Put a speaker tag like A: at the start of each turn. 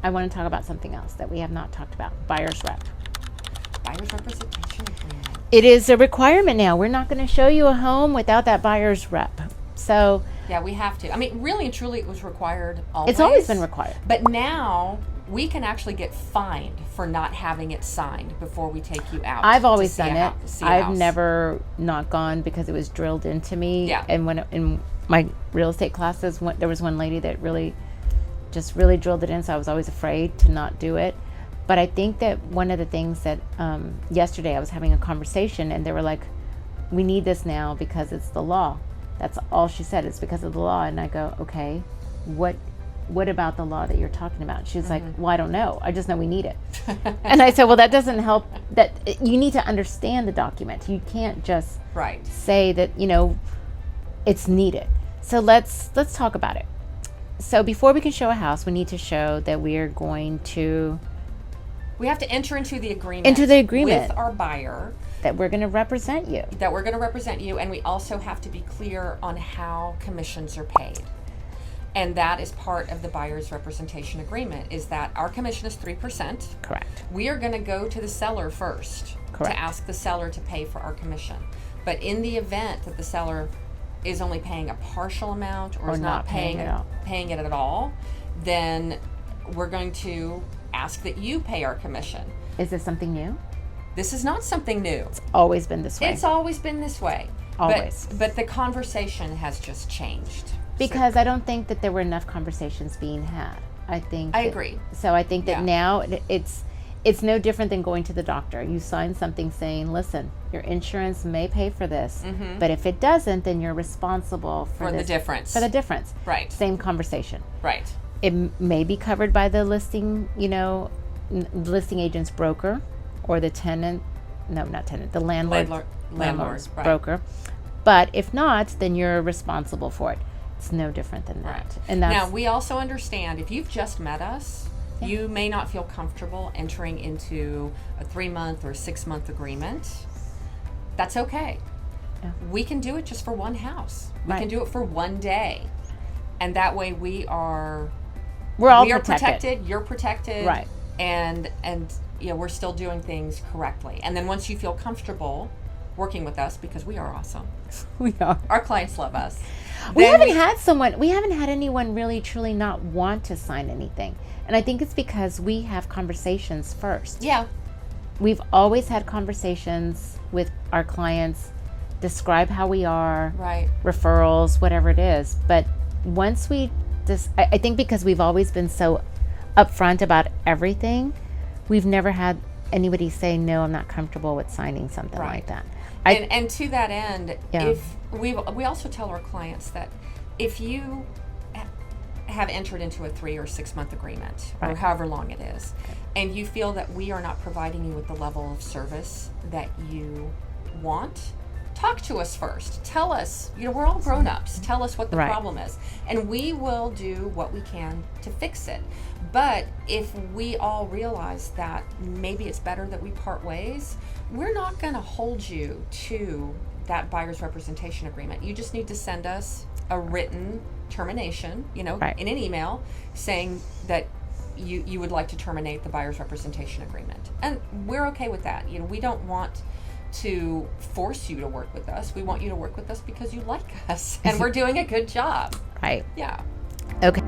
A: I want to talk about something else that we have not talked about. Buyer's rep.
B: Buyer's representation agreement.
A: It is a requirement now. We're not going to show you a home without that buyer's rep. So
B: yeah, we have to. I mean, really and truly, it was required always.
A: It's always been required.
B: But now we can actually get fined for not having it signed before we take you out.
A: I've always done it. I've
B: house.
A: Never not gone because it was drilled into me.
B: Yeah.
A: And when in my real estate classes, there was one lady that really drilled it in, so I was always afraid to not do it. But I think that one of the things that yesterday I was having a conversation and they were like, we need this now because it's the law. That's all she said. It's because of the law. And I go, okay, what about the law that you're talking about? She was like, well, I don't know. I just know we need it. And I said, well, that doesn't help. You need to understand the document. You can't just say that, it's needed. So let's talk about it. So before we can show a house, we need to show that we are going to...
B: We have to enter into the agreement. With our buyer.
A: That we're going to represent you.
B: And we also have to be clear on how commissions are paid. And that is part of the buyer's representation agreement, is that our commission is 3%.
A: Correct.
B: We are going to go to the seller first.
A: Correct.
B: To ask the seller to pay for our commission. But in the event that the seller is only paying a partial amount or is not paying it at all, then we're going to ask that you pay our commission.
A: Is this something new?
B: This is not something new.
A: It's always been this way.
B: It's always been this way.
A: Always.
B: But the conversation has just changed.
A: Because I don't think that there were enough conversations being had. I agree. So I think that now it's no different than going to the doctor. You sign something saying, listen, your insurance may pay for this, but if it doesn't, then you're responsible for
B: the difference.
A: For the difference.
B: Right.
A: Same conversation.
B: Right.
A: It may be covered by the listing, listing agent's broker or the the landlord's broker. But if not, then you're responsible for it. It's no different than that.
B: Right.
A: And that's,
B: now, we also understand if you've just met us, you may not feel comfortable entering into a 3-month or 6-month agreement. That's okay. Yeah. We can do it just for one house. We can do it for one day. And that way we are protected. You're protected.
A: Right.
B: And we're still doing things correctly. And then once you feel comfortable working with us, because we are awesome.
A: We are.
B: Our clients love us.
A: We haven't had anyone really truly not want to sign anything. And I think it's because we have conversations first.
B: Yeah. We've
A: always had conversations with our clients, describe how we are, referrals, whatever it is. But once I think because we've always been so upfront about everything, we've never had anybody say, no, I'm not comfortable with signing something like that.
B: And to that end, if we also tell our clients that if you have entered into a 3 or 6 month agreement, or however long it is, and you feel that we are not providing you with the level of service that you want, talk to us first. Tell us, we're all grown-ups. Tell us what the problem is. And we will do what we can to fix it. But if we all realize that maybe it's better that we part ways, we're not going to hold you to that buyer's representation agreement. You just need to send us a written termination, in an email saying that you would like to terminate the buyer's representation agreement. And we're okay with that. We don't want to force you to work with us. We want you to work with us because you like us and we're doing a good job.
A: Right.
B: Yeah.
A: Okay.